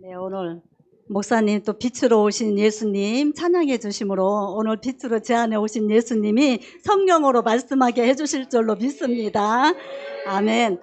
네, 오늘 목사님 또 빛으로 오신 예수님 찬양해 주심으로 오늘 빛으로 제 안에 오신 예수님이 성령으로 말씀하게 해주실 줄로 믿습니다. 아멘.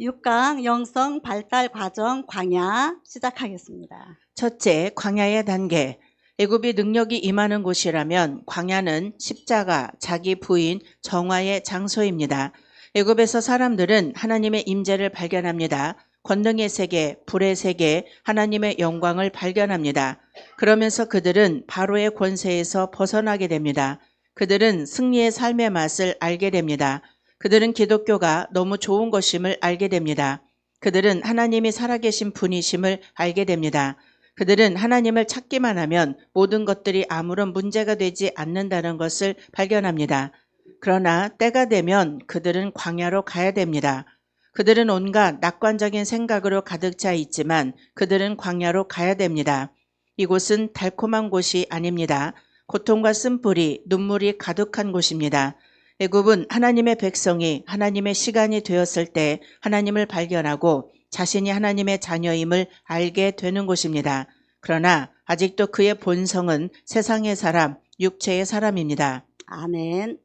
6강 영성 발달 과정 광야 시작하겠습니다. 첫째, 광야의 단계. 애굽이 능력이 임하는 곳이라면 광야는 십자가, 자기 부인, 정화의 장소입니다. 애굽에서 사람들은 하나님의 임재를 발견합니다. 권능의 세계, 불의 세계, 하나님의 영광을 발견합니다. 그러면서 그들은 바로의 권세에서 벗어나게 됩니다. 그들은 승리의 삶의 맛을 알게 됩니다. 그들은 기독교가 너무 좋은 것임을 알게 됩니다. 그들은 하나님이 살아계신 분이심을 알게 됩니다. 그들은 하나님을 찾기만 하면 모든 것들이 아무런 문제가 되지 않는다는 것을 발견합니다. 그러나 때가 되면 그들은 광야로 가야 됩니다. 그들은 온갖 낙관적인 생각으로 가득 차 있지만 그들은 광야로 가야 됩니다. 이곳은 달콤한 곳이 아닙니다. 고통과 쓴뿌리, 눈물이 가득한 곳입니다. 애굽은 하나님의 백성이 하나님의 시간이 되었을 때 하나님을 발견하고 자신이 하나님의 자녀임을 알게 되는 곳입니다. 그러나 아직도 그의 본성은 세상의 사람, 육체의 사람입니다. 아멘.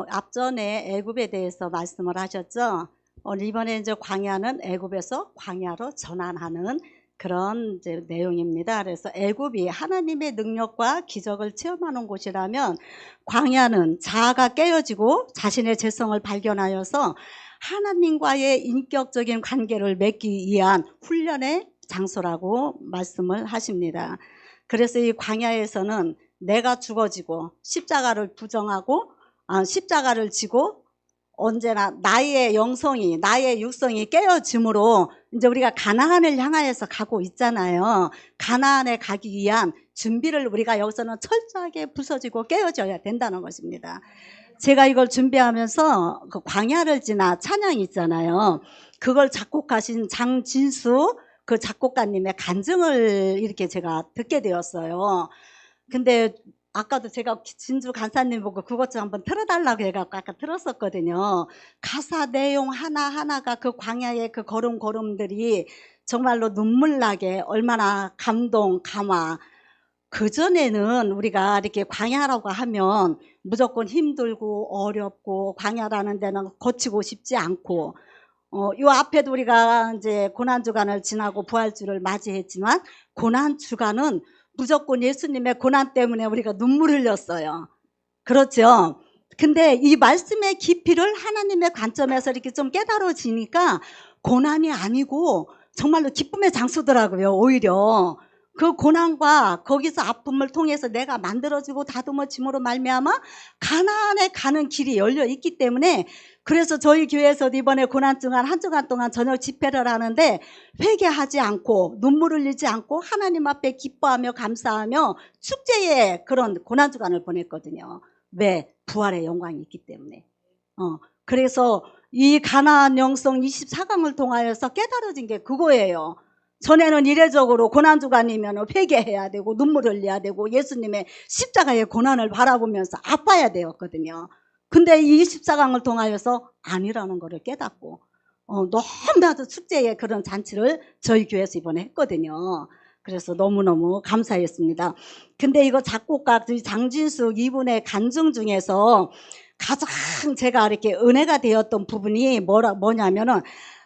앞전에 애굽에 대해서 말씀을 하셨죠. 이번에 이제 광야는 애굽에서 광야로 전환하는 그런 이제 내용입니다. 그래서 애굽이 하나님의 능력과 기적을 체험하는 곳이라면 광야는 자아가 깨어지고 자신의 죄성을 발견하여서 하나님과의 인격적인 관계를 맺기 위한 훈련의 장소라고 말씀을 하십니다. 그래서 이 광야에서는 내가 죽어지고 십자가를 부정하고 십자가를 지고 언제나 나의 영성이 나의 육성이 깨어짐으로 이제 우리가 가나안을 향하여서 가고 있잖아요. 가나안에 가기 위한 준비를 우리가 여기서는 철저하게 부서지고 깨어져야 된다는 것입니다. 제가 이걸 준비하면서 그 광야를 지나 찬양이 있잖아요. 그걸 작곡하신 장진수 그 작곡가님의 간증을 이렇게 제가 듣게 되었어요. 근데 아까도 제가 진주 간사님 보고 그것 좀 한번 틀어달라고 해갖고 아까 틀었었거든요. 가사 내용 하나하나가 그 광야의 그 걸음걸음들이 정말로 눈물나게 얼마나 감동, 감화. 그전에는 우리가 이렇게 광야라고 하면 무조건 힘들고 어렵고 광야라는 데는 거치고 싶지 않고 요 앞에도 우리가 이제 고난주간을 지나고 부활주를 맞이했지만 고난주간은 무조건 예수님의 고난 때문에 우리가 눈물 흘렸어요. 그렇죠? 근데 이 말씀의 깊이를 하나님의 관점에서 이렇게 좀 깨달아지니까 고난이 아니고 정말로 기쁨의 장소더라고요. 오히려 그 고난과 거기서 아픔을 통해서 내가 만들어지고 다듬어짐으로 말미암아 가나안에 가는 길이 열려 있기 때문에 그래서 저희 교회에서도 이번에 고난주간 한 주간 동안 저녁 집회를 하는데 회개하지 않고 눈물 흘리지 않고 하나님 앞에 기뻐하며 감사하며 축제의 그런 고난주간을 보냈거든요. 왜? 부활의 영광이 있기 때문에. 그래서 이 가나안 영성 24강을 통하여서 깨달아진 게 그거예요. 전에는 이례적으로 고난주간이면 회개해야 되고 눈물 흘려야 되고 예수님의 십자가의 고난을 바라보면서 아파야 되었거든요. 근데 이 24강을 통하여서 아니라는 것을 깨닫고 너무나도 축제의 그런 잔치를 저희 교회에서 이번에 했거든요. 그래서 너무너무 감사했습니다. 근데 이거 작곡가 장진숙 이분의 간증 중에서 가장 제가 이렇게 은혜가 되었던 부분이 뭐냐면은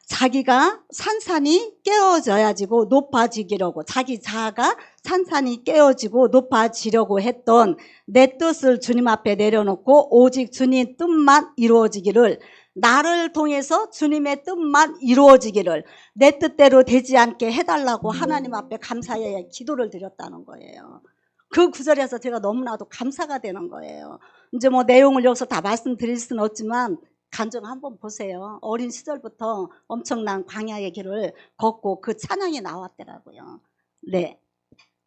자기가 산산이 깨어져야지고 높아지기려고 자기 자아가 산산이 깨어지고 높아지려고 했던 내 뜻을 주님 앞에 내려놓고 오직 주님 뜻만 이루어지기를 나를 통해서 주님의 뜻만 이루어지기를 내 뜻대로 되지 않게 해달라고 하나님 앞에 감사의 기도를 드렸다는 거예요. 그 구절에서 제가 너무나도 감사가 되는 거예요. 이제 뭐 내용을 여기서 다 말씀드릴 수는 없지만 간증 한번 보세요. 어린 시절부터 엄청난 광야의 길을 걷고 그 찬양이 나왔더라고요. 네.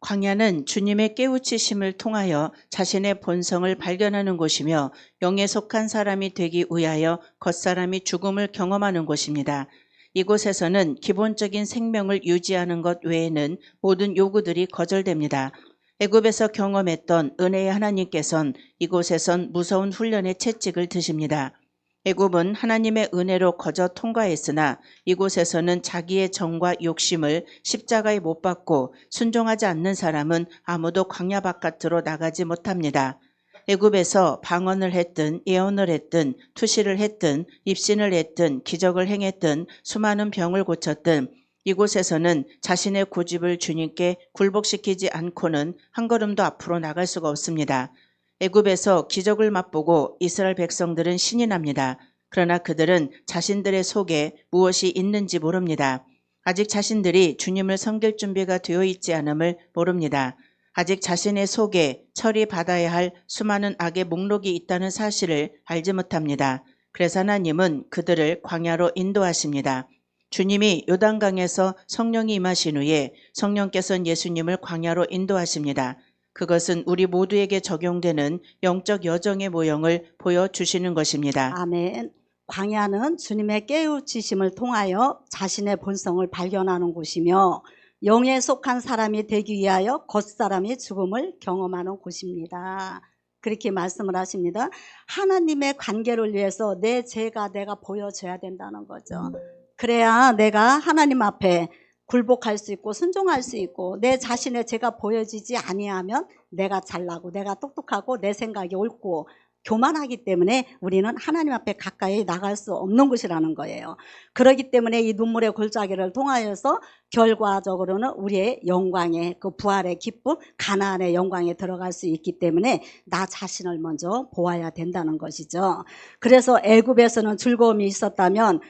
광야는 주님의 깨우치심을 통하여 자신의 본성을 발견하는 곳이며 영에 속한 사람이 되기 위하여 겉사람이 죽음을 경험하는 곳입니다. 이곳에서는 기본적인 생명을 유지하는 것 외에는 모든 요구들이 거절됩니다. 애굽에서 경험했던 은혜의 하나님께서는 이곳에선 무서운 훈련의 채찍을 드십니다. 애굽은 하나님의 은혜로 거저 통과했으나 이곳에서는 자기의 정과 욕심을 십자가에 못 박고 순종하지 않는 사람은 아무도 광야 바깥으로 나가지 못합니다. 애굽에서 방언을 했든 예언을 했든 투시를 했든 입신을 했든 기적을 행했든 수많은 병을 고쳤든 이곳에서는 자신의 고집을 주님께 굴복시키지 않고는 한 걸음도 앞으로 나갈 수가 없습니다. 애굽에서 기적을 맛보고 이스라엘 백성들은 신이 납니다. 그러나 그들은 자신들의 속에 무엇이 있는지 모릅니다. 아직 자신들이 주님을 섬길 준비가 되어 있지 않음을 모릅니다. 아직 자신의 속에 처리받아야 할 수많은 악의 목록이 있다는 사실을 알지 못합니다. 그래서 하나님은 그들을 광야로 인도하십니다. 주님이 요단강에서 성령이 임하신 후에 성령께서는 예수님을 광야로 인도하십니다. 그것은 우리 모두에게 적용되는 영적 여정의 모형을 보여주시는 것입니다. 아멘. 광야는 주님의 깨우치심을 통하여 자신의 본성을 발견하는 곳이며 영에 속한 사람이 되기 위하여 겉사람이 죽음을 경험하는 곳입니다. 그렇게 말씀을 하십니다. 하나님의 관계를 위해서 내 죄가 내가 보여줘야 된다는 거죠. 그래야 내가 하나님 앞에 굴복할 수 있고 순종할 수 있고 내 자신의 죄가 보여지지 아니하면 내가 잘나고 내가 똑똑하고 내 생각이 옳고 교만하기 때문에 우리는 하나님 앞에 가까이 나갈 수 없는 것이라는 거예요. 그렇기 때문에 이 눈물의 골짜기를 통하여서 결과적으로는 우리의 영광에 그 부활의 기쁨, 가나안의 영광에 들어갈 수 있기 때문에 나 자신을 먼저 보아야 된다는 것이죠. 그래서 애굽에서는 즐거움이 있었다면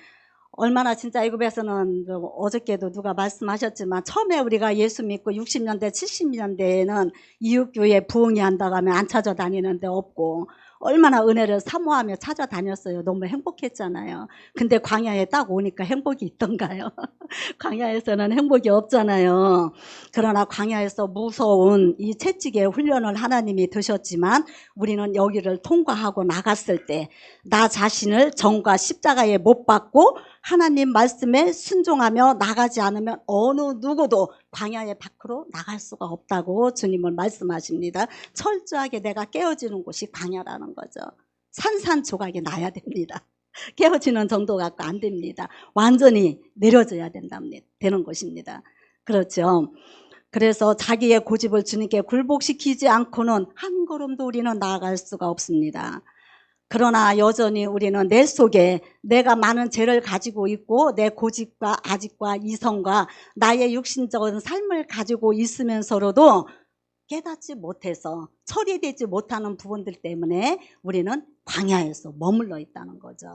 얼마나 진짜 애굽에서는 어저께도 누가 말씀하셨지만 처음에 우리가 예수 믿고 60년대, 70년대에는 이웃교회 부흥이 한다고 하면 안 찾아다니는데 없고 얼마나 은혜를 사모하며 찾아다녔어요. 너무 행복했잖아요. 근데 광야에 딱 오니까 행복이 있던가요? 광야에서는 행복이 없잖아요. 그러나 광야에서 무서운 이 채찍의 훈련을 하나님이 드셨지만 우리는 여기를 통과하고 나갔을 때 나 자신을 정과 십자가에 못 박고 하나님 말씀에 순종하며 나가지 않으면 어느 누구도 광야의 밖으로 나갈 수가 없다고 주님은 말씀하십니다. 철저하게 내가 깨어지는 곳이 광야라는 거죠. 산산조각이 나야 됩니다. 깨어지는 정도 갖고 안 됩니다. 완전히 내려져야 되는 것입니다. 그렇죠. 그래서 자기의 고집을 주님께 굴복시키지 않고는 한 걸음도 우리는 나아갈 수가 없습니다. 그러나 여전히 우리는 내 속에 내가 많은 죄를 가지고 있고 내 고집과 아집과 이성과 나의 육신적인 삶을 가지고 있으면서도 깨닫지 못해서 처리되지 못하는 부분들 때문에 우리는 광야에서 머물러 있다는 거죠.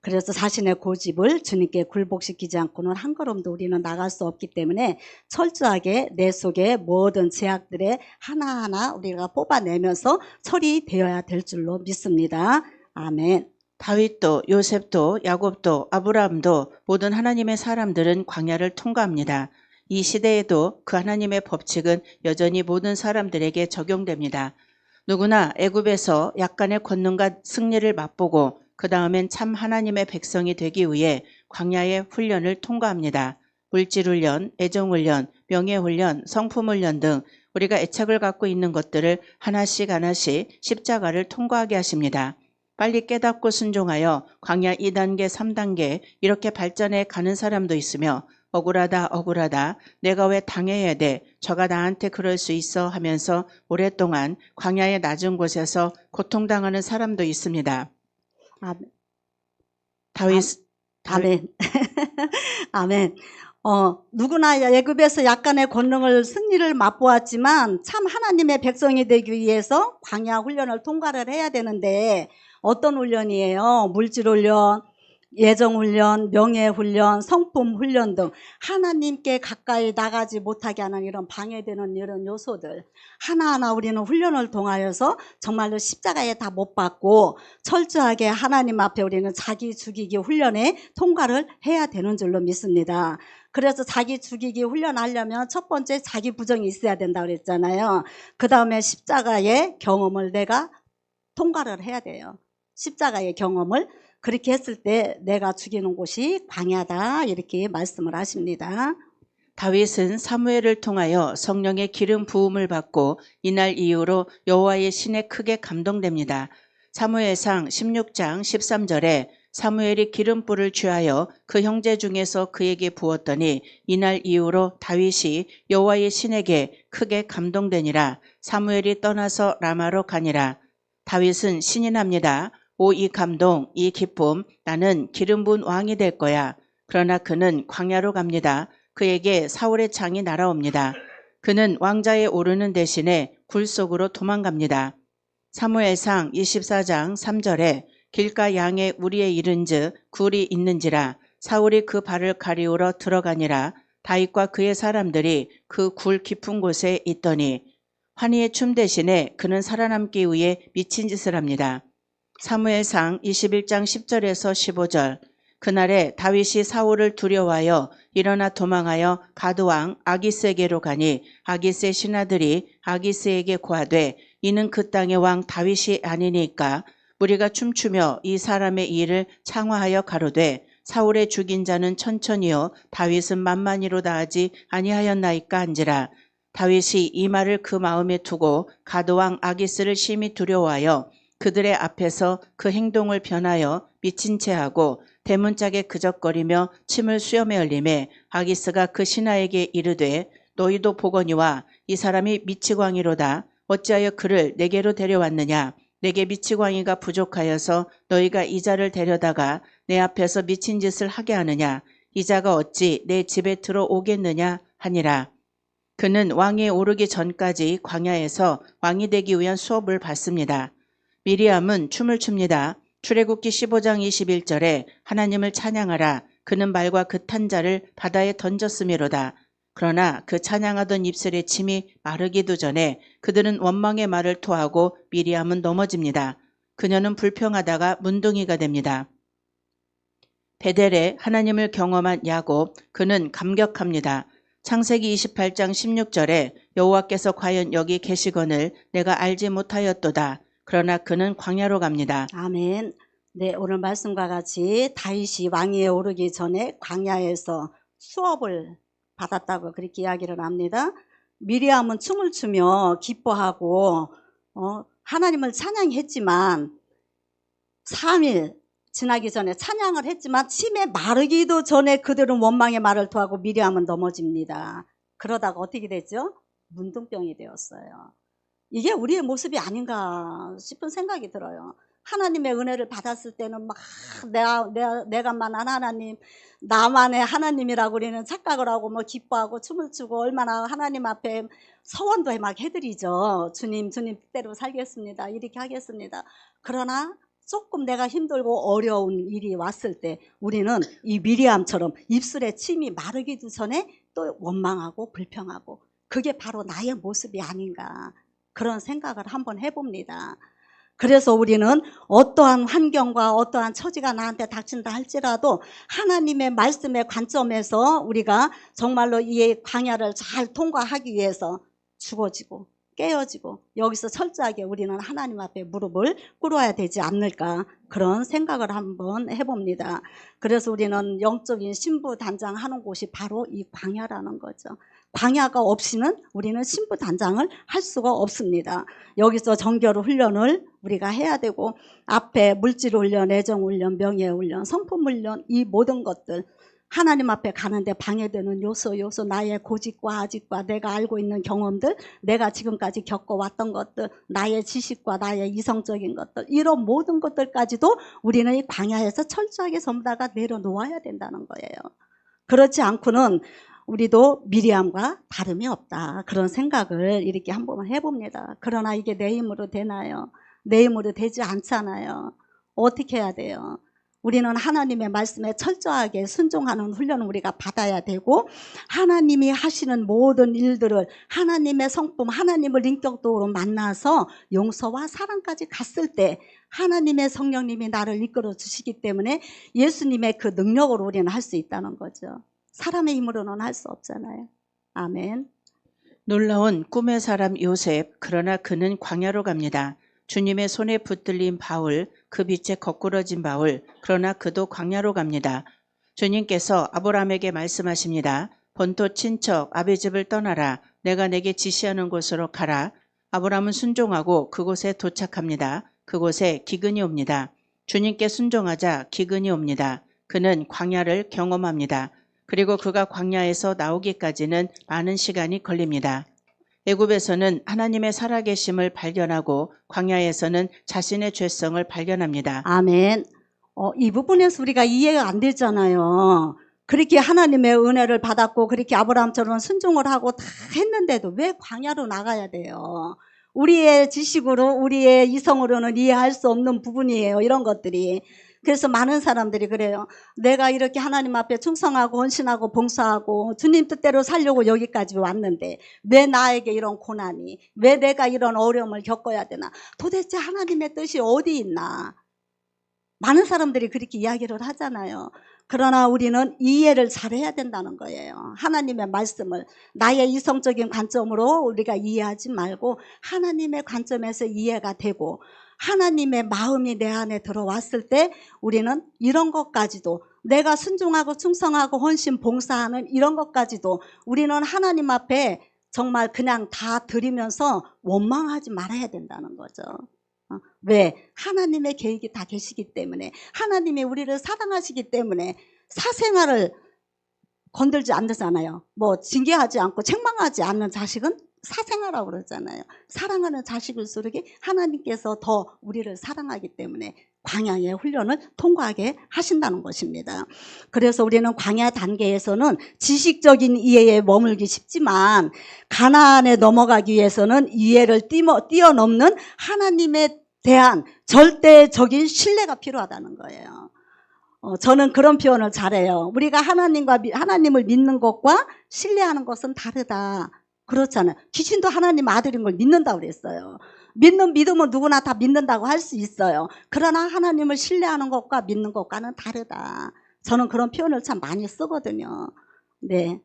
그래서 자신의 고집을 주님께 굴복시키지 않고는 한 걸음도 우리는 나갈 수 없기 때문에 철저하게 내 속에 모든 제약들의 하나하나 우리가 뽑아내면서 처리되어야 될 줄로 믿습니다. 아멘. 다윗도 요셉도 야곱도 아브라함도 모든 하나님의 사람들은 광야를 통과합니다. 이 시대에도 그 하나님의 법칙은 여전히 모든 사람들에게 적용됩니다. 누구나 애굽에서 약간의 권능과 승리를 맛보고 그 다음엔 참 하나님의 백성이 되기 위해 광야의 훈련을 통과합니다. 물질훈련, 애정훈련, 명예훈련, 성품훈련 등 우리가 애착을 갖고 있는 것들을 하나씩 십자가를 통과하게 하십니다. 빨리 깨닫고 순종하여 광야 2단계, 3단계 이렇게 발전해 가는 사람도 있으며 억울하다 내가 왜 당해야 돼 저가 나한테 그럴 수 있어 하면서 오랫동안 광야의 낮은 곳에서 고통당하는 사람도 있습니다. 아멘. 아멘. 누구나 애굽에서 약간의 권능을 승리를 맛보았지만 참 하나님의 백성이 되기 위해서 광야 훈련을 통과를 해야 되는데 어떤 훈련이에요? 물질 훈련, 예정 훈련, 명예 훈련, 성품 훈련 등 하나님께 가까이 나가지 못하게 하는 이런 방해되는 이런 요소들 하나하나 우리는 훈련을 통하여서 정말로 십자가에 다 못 박고 철저하게 하나님 앞에 우리는 자기 죽이기 훈련에 통과를 해야 되는 줄로 믿습니다. 그래서 자기 죽이기 훈련하려면 첫 번째 자기 부정이 있어야 된다 그랬잖아요. 그 다음에 십자가의 경험을 내가 통과를 해야 돼요. 십자가의 경험을 그렇게 했을 때 내가 죽이는 곳이 광야다 이렇게 말씀을 하십니다. 다윗은 사무엘을 통하여 성령의 기름 부음을 받고 이날 이후로 여호와의 신에 크게 감동됩니다. 사무엘상 16장 13절에 사무엘이 기름불을 취하여 그 형제 중에서 그에게 부었더니 이날 이후로 다윗이 여호와의 신에게 크게 감동되니라. 사무엘이 떠나서 라마로 가니라. 다윗은 신이 납니다. 오, 이 감동, 이 기쁨, 나는 기름 부은 왕이 될 거야. 그러나 그는 광야로 갑니다. 그에게 사울의 창이 날아옵니다. 그는 왕자에 오르는 대신에 굴 속으로 도망갑니다. 사무엘상 24장 3절에 길가 양에 우리에 이른즉 굴이 있는지라 사울이 그 발을 가리우러 들어가니라. 다윗과 그의 사람들이 그 굴 깊은 곳에 있더니 환희의 춤 대신에 그는 살아남기 위해 미친 짓을 합니다. 사무엘상 21장 10절에서 15절 그날에 다윗이 사울을 두려워하여 일어나 도망하여 가드왕 아기스에게로 가니 아기스의 신하들이 아기스에게 고하되 이는 그 땅의 왕 다윗이 아니니까 우리가 춤추며 이 사람의 일을 창화하여 가로되 사울의 죽인 자는 천천히요 다윗은 만만히로다 하지 아니하였나이까 한지라. 다윗이 이 말을 그 마음에 두고 가드왕 아기스를 심히 두려워하여 그들의 앞에서 그 행동을 변하여 미친 채 하고 대문짝에 그적거리며 침을 수염에 흘리매 아기스가 그 신하에게 이르되 너희도 보거니와 이 사람이 미치광이로다. 어찌하여 그를 내게로 데려왔느냐. 내게 미치광이가 부족하여서 너희가 이 자를 데려다가 내 앞에서 미친 짓을 하게 하느냐. 이 자가 어찌 내 집에 들어오겠느냐 하니라. 그는 왕위에 오르기 전까지 광야에서 왕이 되기 위한 수업을 받습니다. 미리암은 춤을 춥니다. 출애굽기 15장 21절에 하나님을 찬양하라. 그는 말과 그 탄 자를 바다에 던졌음이로다. 그러나 그 찬양하던 입술의 침이 마르기도 전에 그들은 원망의 말을 토하고 미리암은 넘어집니다. 그녀는 불평하다가 문둥이가 됩니다. 베델에 하나님을 경험한 야곱, 그는 감격합니다. 창세기 28장 16절에 여호와께서 과연 여기 계시거늘 내가 알지 못하였도다. 그러나 그는 광야로 갑니다. 아멘. 네, 오늘 말씀과 같이 다윗이 왕위에 오르기 전에 광야에서 수업을 받았다고 그렇게 이야기를 합니다. 미리암은 춤을 추며 기뻐하고 하나님을 찬양했지만 3일 지나기 전에 찬양을 했지만 침에 마르기도 전에 그들은 원망의 말을 토하고 미리암은 넘어집니다. 그러다가 어떻게 됐죠? 문둥병이 되었어요. 이게 우리의 모습이 아닌가 싶은 생각이 들어요. 하나님의 은혜를 받았을 때는 막 내가만한 하나님, 나만의 하나님이라고 우리는 착각을 하고 뭐 기뻐하고 춤을 추고 얼마나 하나님 앞에 서원도 막 해드리죠. 주님 뜻대로 살겠습니다. 이렇게 하겠습니다. 그러나 조금 내가 힘들고 어려운 일이 왔을 때 우리는 이 미리암처럼 입술에 침이 마르기도 전에 또 원망하고 불평하고 그게 바로 나의 모습이 아닌가 그런 생각을 한번 해봅니다. 그래서 우리는 어떠한 환경과 어떠한 처지가 나한테 닥친다 할지라도 하나님의 말씀의 관점에서 우리가 정말로 이 광야를 잘 통과하기 위해서 죽어지고 깨어지고 여기서 철저하게 우리는 하나님 앞에 무릎을 꿇어야 되지 않을까 그런 생각을 한번 해봅니다. 그래서 우리는 영적인 신부단장하는 곳이 바로 이 광야라는 거죠. 광야가 없이는 우리는 신부단장을 할 수가 없습니다. 여기서 정결 훈련을 우리가 해야 되고 앞에 물질훈련, 애정훈련, 명예훈련, 성품훈련 이 모든 것들 하나님 앞에 가는데 방해되는 요소 나의 고집과 아집과 내가 알고 있는 경험들 내가 지금까지 겪어왔던 것들 나의 지식과 나의 이성적인 것들 이런 모든 것들까지도 우리는 이 광야에서 철저하게 전부 다가 내려놓아야 된다는 거예요. 그렇지 않고는 우리도 미리암과 다름이 없다 그런 생각을 이렇게 한번 해봅니다. 그러나 이게 내 힘으로 되나요? 내 힘으로 되지 않잖아요. 어떻게 해야 돼요? 우리는 하나님의 말씀에 철저하게 순종하는 훈련을 우리가 받아야 되고 하나님이 하시는 모든 일들을 하나님의 성품, 하나님을 인격적으로 만나서 용서와 사랑까지 갔을 때 하나님의 성령님이 나를 이끌어 주시기 때문에 예수님의 그 능력으로 우리는 할 수 있다는 거죠. 사람의 힘으로는 할 수 없잖아요. 아멘. 놀라운 꿈의 사람 요셉, 그러나 그는 광야로 갑니다. 주님의 손에 붙들린 바울, 그 빛에 거꾸러진 바울, 그러나 그도 광야로 갑니다. 주님께서 아브라함에게 말씀하십니다. 본토 친척 아비 집을 떠나라. 내가 내게 지시하는 곳으로 가라. 아브라함은 순종하고 그곳에 도착합니다. 그곳에 기근이 옵니다. 주님께 순종하자 기근이 옵니다. 그는 광야를 경험합니다. 그리고 그가 광야에서 나오기까지는 많은 시간이 걸립니다. 애굽에서는 하나님의 살아계심을 발견하고 광야에서는 자신의 죄성을 발견합니다. 아멘. 이 부분에서 우리가 이해가 안 되잖아요. 그렇게 하나님의 은혜를 받았고 그렇게 아브라함처럼 순종을 하고 다 했는데도 왜 광야로 나가야 돼요? 우리의 지식으로 우리의 이성으로는 이해할 수 없는 부분이에요. 이런 것들이. 그래서 많은 사람들이 그래요. 내가 이렇게 하나님 앞에 충성하고 헌신하고 봉사하고 주님 뜻대로 살려고 여기까지 왔는데 왜 나에게 이런 고난이, 왜 내가 이런 어려움을 겪어야 되나? 도대체 하나님의 뜻이 어디 있나? 많은 사람들이 그렇게 이야기를 하잖아요. 그러나 우리는 이해를 잘해야 된다는 거예요. 하나님의 말씀을 나의 이성적인 관점으로 우리가 이해하지 말고 하나님의 관점에서 이해가 되고 하나님의 마음이 내 안에 들어왔을 때 우리는 이런 것까지도 내가 순종하고 충성하고 헌신 봉사하는 이런 것까지도 우리는 하나님 앞에 정말 그냥 다 드리면서 원망하지 말아야 된다는 거죠. 왜? 하나님의 계획이 다 계시기 때문에 하나님이 우리를 사랑하시기 때문에 사생활을 건들지 않잖아요. 뭐 징계하지 않고 책망하지 않는 자식은 사생아라고 그러잖아요. 사랑하는 자식일수록 하나님께서 더 우리를 사랑하기 때문에 광야의 훈련을 통과하게 하신다는 것입니다. 그래서 우리는 광야 단계에서는 지식적인 이해에 머물기 쉽지만 가나안에 넘어가기 위해서는 이해를 뛰어넘는 하나님에 대한 절대적인 신뢰가 필요하다는 거예요. 저는 그런 표현을 잘해요. 우리가 하나님을 믿는 것과 신뢰하는 것은 다르다. 그렇잖아요. 귀신도 하나님 아들인 걸 믿는다고 그랬어요. 믿음은 누구나 다 믿는다고 할 수 있어요. 그러나 하나님을 신뢰하는 것과 믿는 것과는 다르다. 저는 그런 표현을 참 많이 쓰거든요. 네.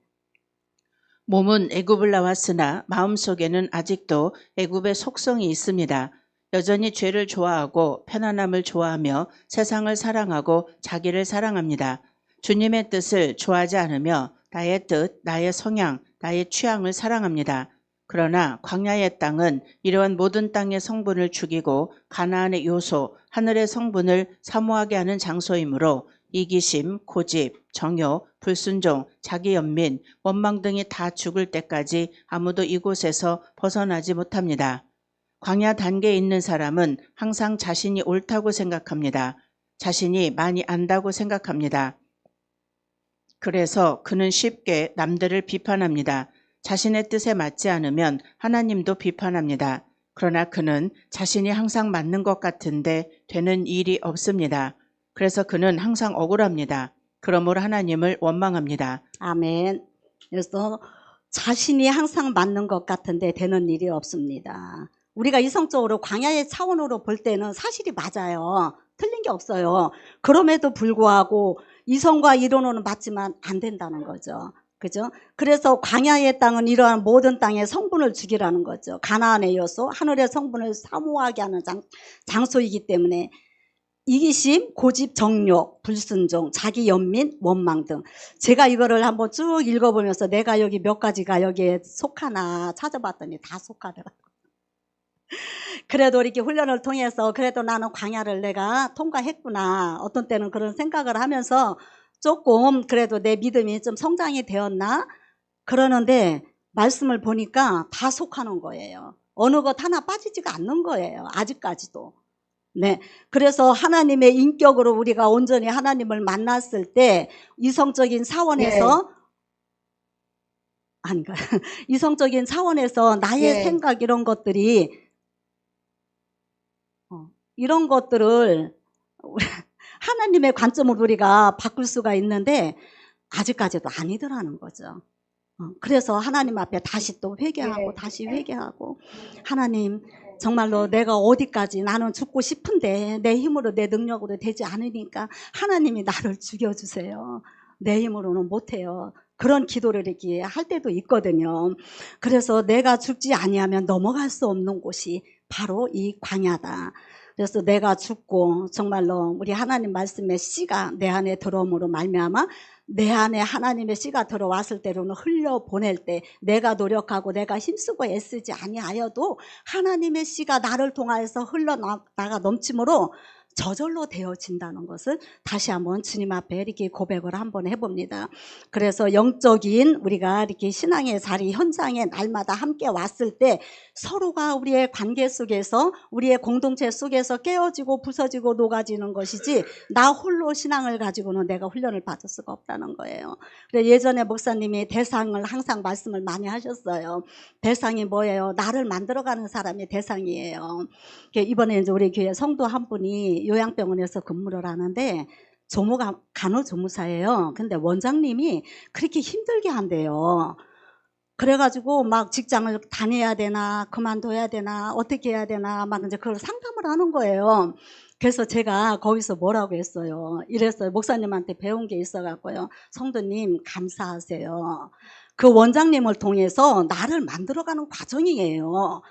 몸은 애굽을 나왔으나 마음속에는 아직도 애굽의 속성이 있습니다. 여전히 죄를 좋아하고 편안함을 좋아하며 세상을 사랑하고 자기를 사랑합니다. 주님의 뜻을 좋아하지 않으며 나의 뜻, 나의 성향, 나의 취향을 사랑합니다. 그러나 광야의 땅은 이러한 모든 땅의 성분을 죽이고 가나안의 요소, 하늘의 성분을 사모하게 하는 장소이므로 이기심, 고집, 정욕, 불순종, 자기연민, 원망 등이 다 죽을 때까지 아무도 이곳에서 벗어나지 못합니다. 광야 단계에 있는 사람은 항상 자신이 옳다고 생각합니다. 자신이 많이 안다고 생각합니다. 그래서 그는 쉽게 남들을 비판합니다. 자신의 뜻에 맞지 않으면 하나님도 비판합니다. 그러나 그는 자신이 항상 맞는 것 같은데 되는 일이 없습니다. 그래서 그는 항상 억울합니다. 그러므로 하나님을 원망합니다. 아멘. 그래서 자신이 항상 맞는 것 같은데 되는 일이 없습니다. 우리가 이성적으로 광야의 차원으로 볼 때는 사실이 맞아요. 틀린 게 없어요. 그럼에도 불구하고 이성과 이론으로는 맞지만 안 된다는 거죠. 그죠? 그래서 광야의 땅은 이러한 모든 땅의 성분을 죽이라는 거죠. 가나안의 요소, 하늘의 성분을 사모하게 하는 장소이기 때문에 이기심, 고집, 정욕, 불순종, 자기 연민, 원망 등 제가 이거를 한번 쭉 읽어보면서 내가 여기 몇 가지가 여기에 속하나 찾아봤더니 다 속하더라고요. 그래도 이렇게 훈련을 통해서 그래도 나는 광야를 내가 통과했구나. 어떤 때는 그런 생각을 하면서 조금 그래도 내 믿음이 좀 성장이 되었나? 그러는데 말씀을 보니까 다 속하는 거예요. 어느 것 하나 빠지지가 않는 거예요. 아직까지도. 네. 그래서 하나님의 인격으로 우리가 온전히 하나님을 만났을 때 이성적인 차원에서 아닌가? 이성적인 차원에서 나의 생각 이런 것들이 이런 것들을 하나님의 관점으로 우리가 바꿀 수가 있는데 아직까지도 아니더라는 거죠. 그래서 하나님 앞에 다시 또 회개하고 다시 회개하고 하나님 정말로 내가 어디까지 나는 죽고 싶은데 내 힘으로 내 능력으로 되지 않으니까 하나님이 나를 죽여주세요. 내 힘으로는 못해요. 그런 기도를 이렇게 할 때도 있거든요. 그래서 내가 죽지 아니하면 넘어갈 수 없는 곳이 바로 이 광야다. 그래서 내가 죽고 정말로 우리 하나님 말씀의 씨가 내 안에 들어옴으로 말미암아 내 안에 하나님의 씨가 들어왔을 때로는 흘려보낼 때 내가 노력하고 내가 힘쓰고 애쓰지 아니하여도 하나님의 씨가 나를 통하여서 흘러나가 넘침으로 저절로 되어진다는 것을 다시 한번 주님 앞에 이렇게 고백을 한번 해봅니다. 그래서 영적인 우리가 이렇게 신앙의 자리 현장에 날마다 함께 왔을 때 서로가 우리의 관계 속에서 우리의 공동체 속에서 깨어지고 부서지고 녹아지는 것이지 나 홀로 신앙을 가지고는 내가 훈련을 받을 수가 없다는 거예요. 그래서 예전에 목사님이 대상을 항상 말씀을 많이 하셨어요. 대상이 뭐예요? 나를 만들어가는 사람이 대상이에요. 이번에 이제 우리 교회 성도 한 분이 요양병원에서 근무를 하는데 조모가 간호조무사예요. 근데 원장님이 그렇게 힘들게 한대요. 그래가지고 막 직장을 다녀야 되나 그만둬야 되나 어떻게 해야 되나 막 이제 그걸 상담을 하는 거예요. 그래서 제가 거기서 뭐라고 했어요. 이랬어요. 목사님한테 배운 게 있어갖고요. 성도님 감사하세요. 그 원장님을 통해서 나를 만들어가는 과정이에요.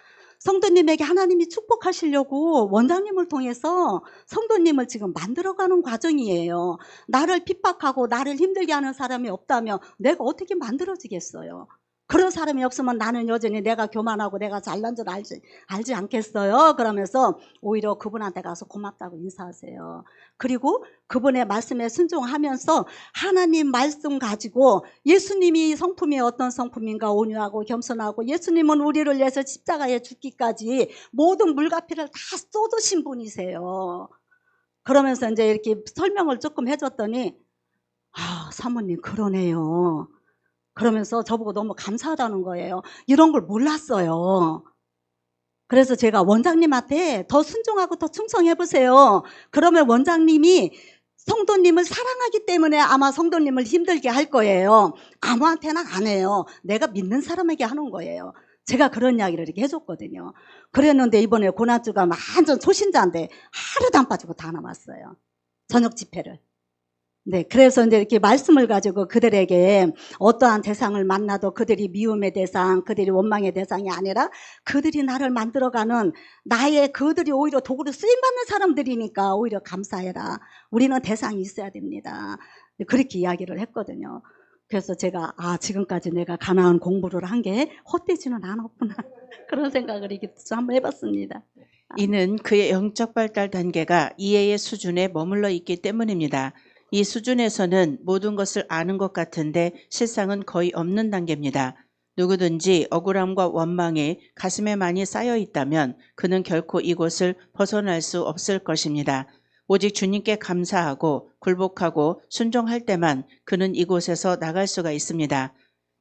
성도님에게 하나님이 축복하시려고 원장님을 통해서 성도님을 지금 만들어가는 과정이에요. 나를 핍박하고 나를 힘들게 하는 사람이 없다면 내가 어떻게 만들어지겠어요? 그런 사람이 없으면 나는 여전히 내가 교만하고 내가 잘난 줄 알지 않겠어요? 그러면서 오히려 그분한테 가서 고맙다고 인사하세요. 그리고 그분의 말씀에 순종하면서 하나님 말씀 가지고 예수님이 성품이 어떤 성품인가 온유하고 겸손하고 예수님은 우리를 위해서 십자가에 죽기까지 모든 물과 피를 다 쏟으신 분이세요. 그러면서 이제 이렇게 설명을 조금 해줬더니 아 사모님 그러네요. 그러면서 저보고 너무 감사하다는 거예요. 이런 걸 몰랐어요. 그래서 제가 원장님한테 더 순종하고 더 충성해보세요. 그러면 원장님이 성도님을 사랑하기 때문에 아마 성도님을 힘들게 할 거예요. 아무한테나 안 해요. 내가 믿는 사람에게 하는 거예요. 제가 그런 이야기를 이렇게 해줬거든요. 그랬는데 이번에 고난주가 완전 초신자인데 하루도 안 빠지고 다 남았어요. 저녁 집회를. 네, 그래서 이제 이렇게 말씀을 가지고 그들에게 어떠한 대상을 만나도 그들이 미움의 대상, 그들이 원망의 대상이 아니라 그들이 나를 만들어가는 나의 그들이 오히려 도구로 쓰임받는 사람들이니까 오히려 감사해라. 우리는 대상이 있어야 됩니다. 그렇게 이야기를 했거든요. 그래서 제가 지금까지 내가 가나안 공부를 한 게 헛되지는 않았구나. 그런 생각을 이렇게 한번 해봤습니다. 이는 그의 영적 발달 단계가 이해의 수준에 머물러 있기 때문입니다. 이 수준에서는 모든 것을 아는 것 같은데 실상은 거의 없는 단계입니다. 누구든지 억울함과 원망이 가슴에 많이 쌓여 있다면 그는 결코 이곳을 벗어날 수 없을 것입니다. 오직 주님께 감사하고 굴복하고 순종할 때만 그는 이곳에서 나갈 수가 있습니다.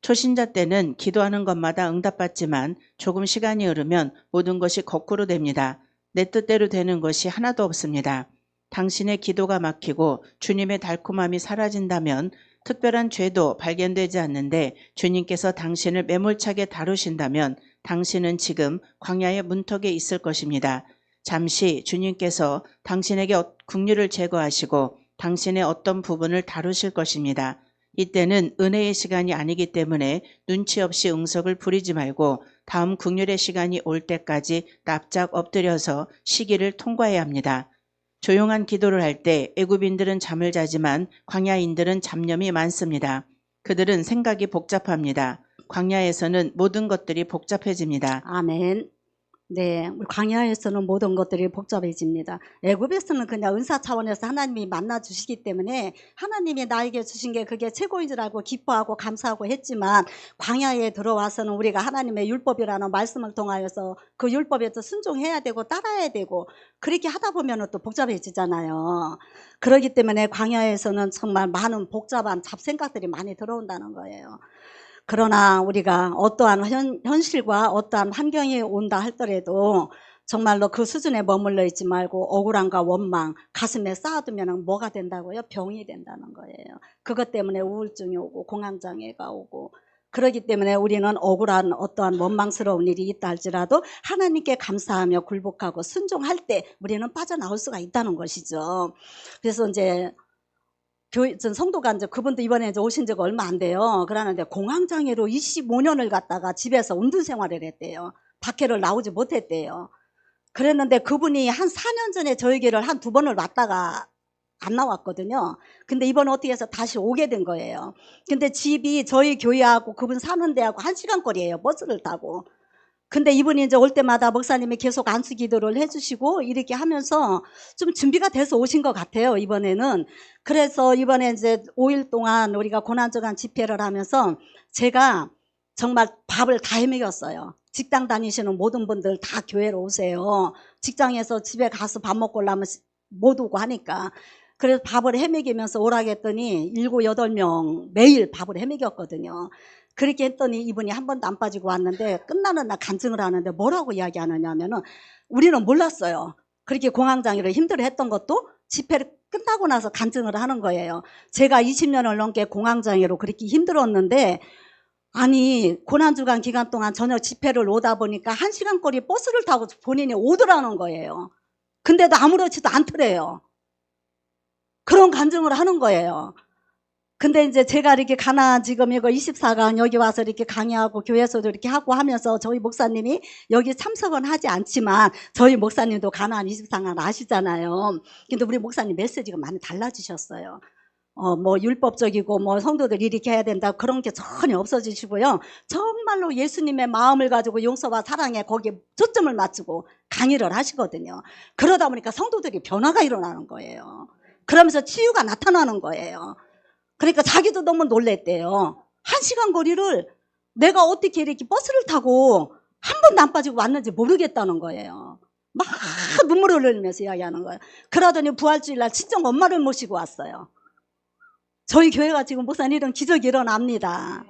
초신자 때는 기도하는 것마다 응답받지만 조금 시간이 흐르면 모든 것이 거꾸로 됩니다. 내 뜻대로 되는 것이 하나도 없습니다. 당신의 기도가 막히고 주님의 달콤함이 사라진다면 특별한 죄도 발견되지 않는데 주님께서 당신을 매몰차게 다루신다면 당신은 지금 광야의 문턱에 있을 것입니다. 잠시 주님께서 당신에게 긍휼을 제거하시고 당신의 어떤 부분을 다루실 것입니다. 이때는 은혜의 시간이 아니기 때문에 눈치 없이 응석을 부리지 말고 다음 긍휼의 시간이 올 때까지 납작 엎드려서 시기를 통과해야 합니다. 조용한 기도를 할 때 애굽인들은 잠을 자지만 광야인들은 잡념이 많습니다. 그들은 생각이 복잡합니다. 광야에서는 모든 것들이 복잡해집니다. 아멘. 네, 우리 광야에서는 모든 것들이 복잡해집니다. 애굽에서는 그냥 은사 차원에서 하나님이 만나 주시기 때문에 하나님이 나에게 주신 게 그게 최고인 줄 알고 기뻐하고 감사하고 했지만 광야에 들어와서는 우리가 하나님의 율법이라는 말씀을 통하여서 그 율법에 또 순종해야 되고 따라야 되고 그렇게 하다 보면 또 복잡해지잖아요. 그렇기 때문에 광야에서는 정말 많은 복잡한 잡생각들이 많이 들어온다는 거예요. 그러나 우리가 어떠한 현실과 어떠한 환경이 온다 할더라도 정말로 그 수준에 머물러 있지 말고 억울함과 원망 가슴에 쌓아두면 뭐가 된다고요? 병이 된다는 거예요. 그것 때문에 우울증이 오고 공황장애가 오고 그렇기 때문에 우리는 억울한 어떠한 원망스러운 일이 있다 할지라도 하나님께 감사하며 굴복하고 순종할 때 우리는 빠져나올 수가 있다는 것이죠. 그래서 이제 전 성도가 이제 그분도 이번에 이제 오신 지가 얼마 안 돼요. 그러는데 공황장애로 25년을 갖다가 집에서 운동 생활을 했대요. 밖에를 나오지 못했대요. 그랬는데 그분이 한 4년 전에 저희 교회를 한 2번을 왔다가 안 나왔거든요. 근데 이번에 어떻게 해서 다시 오게 된 거예요. 근데 집이 저희 교회하고 그분 사는 데하고 1시간 거리예요. 버스를 타고. 근데 이분이 이제 올 때마다 목사님이 계속 안수 기도를 해주시고 이렇게 하면서 좀 준비가 돼서 오신 것 같아요, 이번에는. 그래서 이번에 이제 5일 동안 우리가 고난주간 집회를 하면서 제가 정말 밥을 다 해먹였어요. 직장 다니시는 모든 분들 다 교회로 오세요. 직장에서 집에 가서 밥 먹고 오려면 못 오고 하니까. 그래서 밥을 해먹이면서 오라고 했더니 7, 8명 매일 밥을 해먹였거든요. 그렇게 했더니 이분이 한 번도 안 빠지고 왔는데 끝나는 날 간증을 하는데 뭐라고 이야기하느냐면은 우리는 몰랐어요. 그렇게 공황장애로 힘들어했던 것도 집회를 끝나고 나서 간증을 하는 거예요. 제가 20년을 넘게 공황장애로 그렇게 힘들었는데 아니 고난주간 기간 동안 저녁 집회를 오다 보니까 1시간 거리 버스를 타고 본인이 오더라는 거예요. 근데도 아무렇지도 않더래요. 그런 간증을 하는 거예요. 근데 이제 제가 이렇게 가나 지금 이거 24강 여기 와서 이렇게 강의하고 교회에서도 이렇게 하고 하면서 저희 목사님이 여기 참석은 하지 않지만 저희 목사님도 가나안 24강 아시잖아요. 근데 우리 목사님 메시지가 많이 달라지셨어요. 뭐 율법적이고 뭐 성도들 이렇게 해야 된다 그런 게 전혀 없어지시고요. 정말로 예수님의 마음을 가지고 용서와 사랑에 거기에 초점을 맞추고 강의를 하시거든요. 그러다 보니까 성도들이 변화가 일어나는 거예요. 그러면서 치유가 나타나는 거예요. 그러니까 자기도 너무 놀랬대요. 1시간 거리를 내가 어떻게 이렇게 버스를 타고 한 번도 안 빠지고 왔는지 모르겠다는 거예요. 막 눈물을 흘리면서 이야기하는 거예요. 그러더니 부활주일날 친정 엄마를 모시고 왔어요. 저희 교회가 지금 목사님 이런 기적이 일어납니다.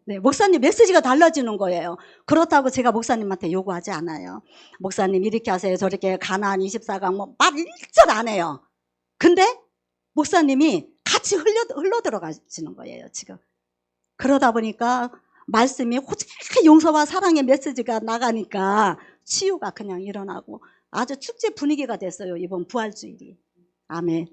네, 목사님 메시지가 달라지는 거예요. 그렇다고 제가 목사님한테 요구하지 않아요. 목사님 이렇게 하세요. 저렇게 가나안 24강 뭐 말 1절 안 해요. 근데 목사님이 같이 흘러 들어가시는 거예요, 지금. 그러다 보니까 말씀이 오직 용서와 사랑의 메시지가 나가니까 치유가 그냥 일어나고 아주 축제 분위기가 됐어요, 이번 부활주일이. 아멘.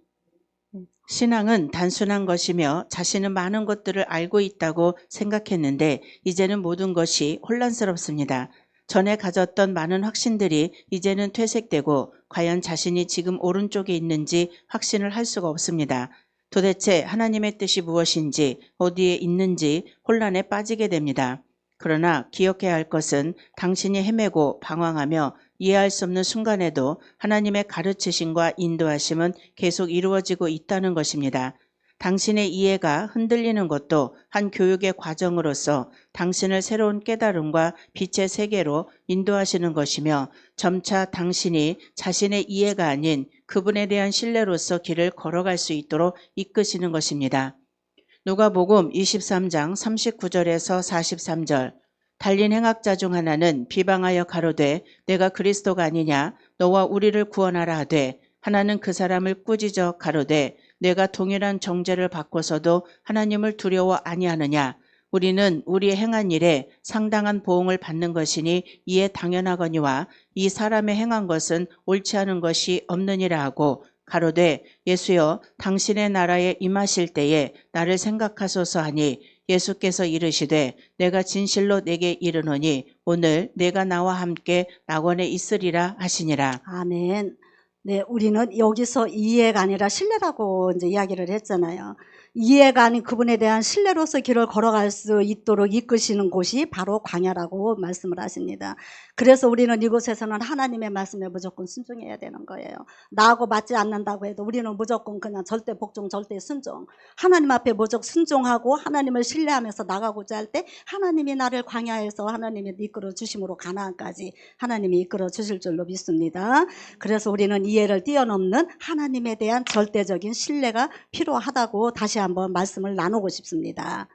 신앙은 단순한 것이며 자신은 많은 것들을 알고 있다고 생각했는데 이제는 모든 것이 혼란스럽습니다. 전에 가졌던 많은 확신들이 이제는 퇴색되고 과연 자신이 지금 오른쪽에 있는지 확신을 할 수가 없습니다. 도대체 하나님의 뜻이 무엇인지 어디에 있는지 혼란에 빠지게 됩니다. 그러나 기억해야 할 것은 당신이 헤매고 방황하며 이해할 수 없는 순간에도 하나님의 가르치심과 인도하심은 계속 이루어지고 있다는 것입니다. 당신의 이해가 흔들리는 것도 한 교육의 과정으로서 당신을 새로운 깨달음과 빛의 세계로 인도하시는 것이며 점차 당신이 자신의 이해가 아닌 그분에 대한 신뢰로서 길을 걸어갈 수 있도록 이끄시는 것입니다. 누가복음 23장 39절에서 43절 달린 행악자 중 하나는 비방하여 가로되 내가 그리스도가 아니냐 너와 우리를 구원하라 하되 하나는 그 사람을 꾸짖어 가로되 내가 동일한 정죄를 받고서도 하나님을 두려워 아니하느냐 우리는 우리의 행한 일에 상당한 보응을 받는 것이니 이에 당연하거니와 이 사람의 행한 것은 옳지 않은 것이 없느니라 하고 가로되 예수여 당신의 나라에 임하실 때에 나를 생각하소서 하니 예수께서 이르시되 내가 진실로 내게 이르노니 오늘 내가 나와 함께 낙원에 있으리라 하시니라. 아멘. 네, 우리는 여기서 이해가 아니라 신뢰라고 이제 이야기를 했잖아요. 이해가 아닌 그분에 대한 신뢰로서 길을 걸어갈 수 있도록 이끄시는 곳이 바로 광야라고 말씀을 하십니다. 그래서 우리는 이곳에서는 하나님의 말씀에 무조건 순종해야 되는 거예요. 나하고 맞지 않는다고 해도 우리는 무조건 그냥 절대 복종, 절대 순종. 하나님 앞에 무조건 순종하고 하나님을 신뢰하면서 나가고자 할 때 하나님이 나를 광야에서 하나님이 이끌어 주심으로 가나안까지 하나님이 이끌어 주실 줄로 믿습니다. 그래서 우리는 이해를 뛰어넘는 하나님에 대한 절대적인 신뢰가 필요하다고 다시 한번 말씀을 나누고 싶습니다.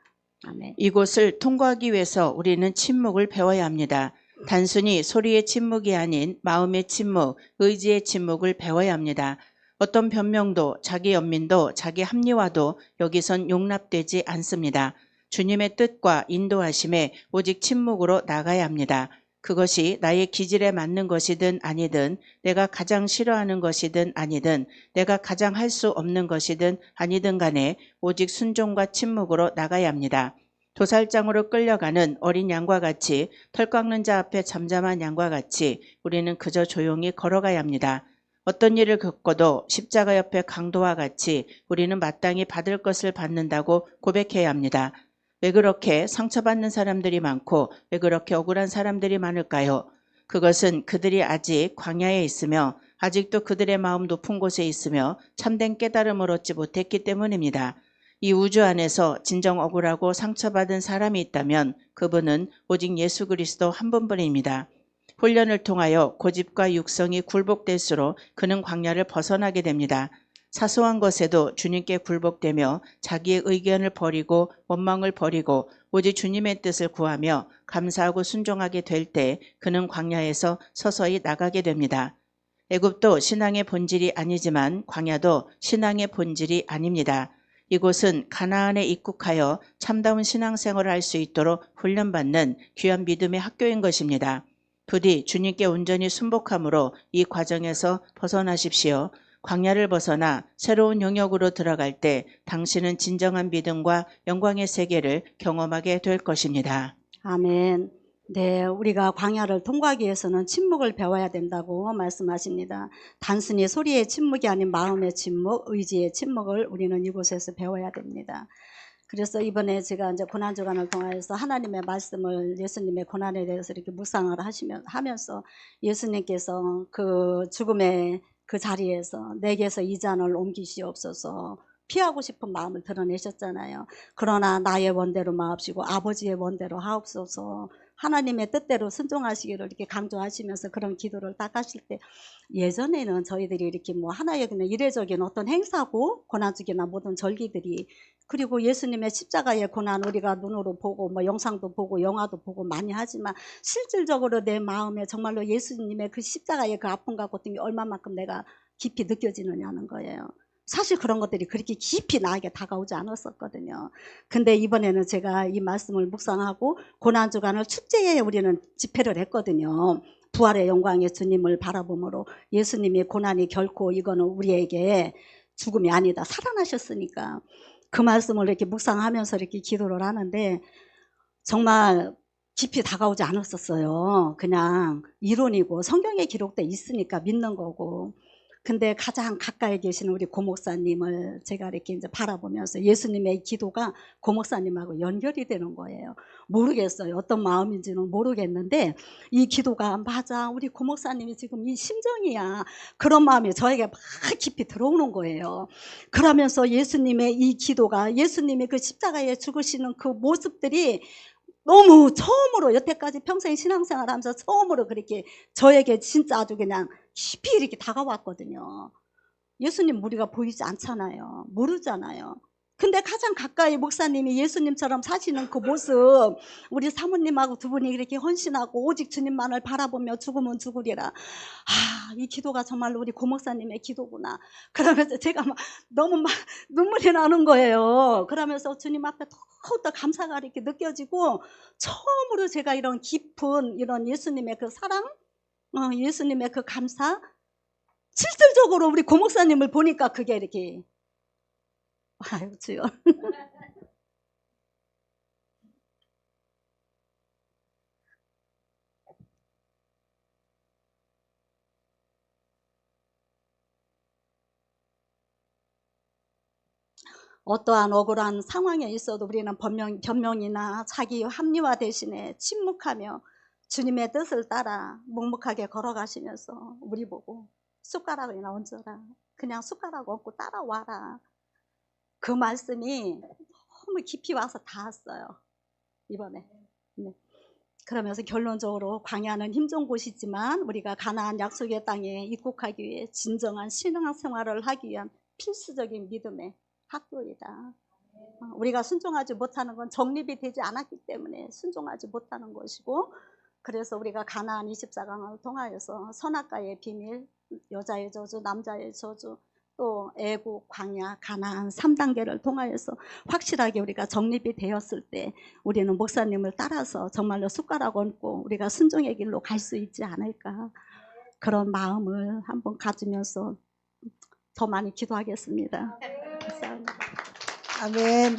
아멘. 이곳을 통과하기 위해서 우리는 침묵을 배워야 합니다. 단순히 소리의 침묵이 아닌 마음의 침묵, 의지의 침묵을 배워야 합니다. 어떤 변명도 자기 연민도 자기 합리화도 여기선 용납되지 않습니다. 주님의 뜻과 인도하심에 오직 침묵으로 나가야 합니다. 그것이 나의 기질에 맞는 것이든 아니든 내가 가장 싫어하는 것이든 아니든 내가 가장 할 수 없는 것이든 아니든 간에 오직 순종과 침묵으로 나가야 합니다. 도살장으로 끌려가는 어린 양과 같이 털 깎는 자 앞에 잠잠한 양과 같이 우리는 그저 조용히 걸어가야 합니다. 어떤 일을 겪어도 십자가 옆에 강도와 같이 우리는 마땅히 받을 것을 받는다고 고백해야 합니다. 왜 그렇게 상처받는 사람들이 많고 왜 그렇게 억울한 사람들이 많을까요? 그것은 그들이 아직 광야에 있으며 아직도 그들의 마음 높은 곳에 있으며 참된 깨달음을 얻지 못했기 때문입니다. 이 우주 안에서 진정 억울하고 상처받은 사람이 있다면 그분은 오직 예수 그리스도 한 분뿐입니다. 훈련을 통하여 고집과 육성이 굴복될수록 그는 광야를 벗어나게 됩니다. 사소한 것에도 주님께 굴복되며 자기의 의견을 버리고 원망을 버리고 오직 주님의 뜻을 구하며 감사하고 순종하게 될 때 그는 광야에서 서서히 나가게 됩니다. 애굽도 신앙의 본질이 아니지만 광야도 신앙의 본질이 아닙니다. 이곳은 가나안에 입국하여 참다운 신앙생활을 할 수 있도록 훈련받는 귀한 믿음의 학교인 것입니다. 부디 주님께 온전히 순복함으로 이 과정에서 벗어나십시오. 광야를 벗어나 새로운 영역으로 들어갈 때 당신은 진정한 믿음과 영광의 세계를 경험하게 될 것입니다. 아멘. 네, 우리가 광야를 통과하기 위해서는 침묵을 배워야 된다고 말씀하십니다. 단순히 소리의 침묵이 아닌 마음의 침묵, 의지의 침묵을 우리는 이곳에서 배워야 됩니다. 그래서 이번에 제가 이제 고난주간을 통해서 하나님의 말씀을 예수님의 고난에 대해서 이렇게 묵상을 하면서 예수님께서 그 죽음의 그 자리에서 내게서 이 잔을 옮기시옵소서 피하고 싶은 마음을 드러내셨잖아요. 그러나 나의 원대로 마옵시고 아버지의 원대로 하옵소서 하나님의 뜻대로 순종하시기를 이렇게 강조하시면서 그런 기도를 딱 하실 때 예전에는 저희들이 이렇게 뭐 하나의 그냥 이례적인 어떤 행사고 고난주기나 모든 절기들이 그리고 예수님의 십자가의 고난 우리가 눈으로 보고 뭐 영상도 보고 영화도 보고 많이 하지만 실질적으로 내 마음에 정말로 예수님의 그 십자가의 그 아픔과 고통이 얼마만큼 내가 깊이 느껴지느냐는 거예요. 사실 그런 것들이 그렇게 깊이 나에게 다가오지 않았었거든요. 근데 이번에는 제가 이 말씀을 묵상하고 고난주간을 축제에 우리는 집회를 했거든요. 부활의 영광의 주님을 바라보므로 예수님의 고난이 결코 이거는 우리에게 죽음이 아니다. 살아나셨으니까. 그 말씀을 이렇게 묵상하면서 이렇게 기도를 하는데 정말 깊이 다가오지 않았었어요. 그냥 이론이고 성경에 기록돼 있으니까 믿는 거고. 근데 가장 가까이 계시는 우리 고목사님을 제가 이렇게 이제 바라보면서 예수님의 기도가 고목사님하고 연결이 되는 거예요. 모르겠어요. 어떤 마음인지는 모르겠는데 이 기도가 맞아. 우리 고목사님이 지금 이 심정이야. 그런 마음이 저에게 막 깊이 들어오는 거예요. 그러면서 예수님의 이 기도가 예수님의 그 십자가에 죽으시는 그 모습들이 너무 처음으로 여태까지 평생 신앙생활 하면서 처음으로 그렇게 저에게 진짜 아주 그냥 깊이 이렇게 다가왔거든요. 예수님 우리가 보이지 않잖아요. 모르잖아요. 근데 가장 가까이 목사님이 예수님처럼 사시는 그 모습 우리 사모님하고 두 분이 이렇게 헌신하고 오직 주님만을 바라보며 죽으면 죽으리라. 이 기도가 정말로 우리 고목사님의 기도구나. 그러면서 제가 막 너무 막 눈물이 나는 거예요. 그러면서 주님 앞에 더욱더 감사가 이렇게 느껴지고 처음으로 제가 이런 깊은 이런 예수님의 그 사랑 예수님의 그 감사 실질적으로 우리 고목사님을 보니까 그게 이렇게 아유 주여 어떠한 억울한 상황에 있어도 우리는 변명이나 자기 합리화 대신에 침묵하며 주님의 뜻을 따라 묵묵하게 걸어가시면서 우리 보고 숟가락이나 얹어라. 그냥 숟가락 얹고 따라와라. 그 말씀이 너무 깊이 와서 닿았어요. 이번에. 네. 그러면서 결론적으로 광야는 힘든 곳이지만 우리가 가나안 약속의 땅에 입국하기 위해 진정한 신앙생활을 하기 위한 필수적인 믿음의 학교이다. 우리가 순종하지 못하는 건 정립이 되지 않았기 때문에 순종하지 못하는 것이고 그래서 우리가 가나안 24강을 통하여서 선악과의 비밀, 여자의 저주, 남자의 저주, 또 애국, 광야, 가나안 3단계를 통하여서 확실하게 우리가 정립이 되었을 때 우리는 목사님을 따라서 정말로 숟가락 얹고 우리가 순종의 길로 갈 수 있지 않을까 그런 마음을 한번 가지면서 더 많이 기도하겠습니다. 감사합니다. 아멘.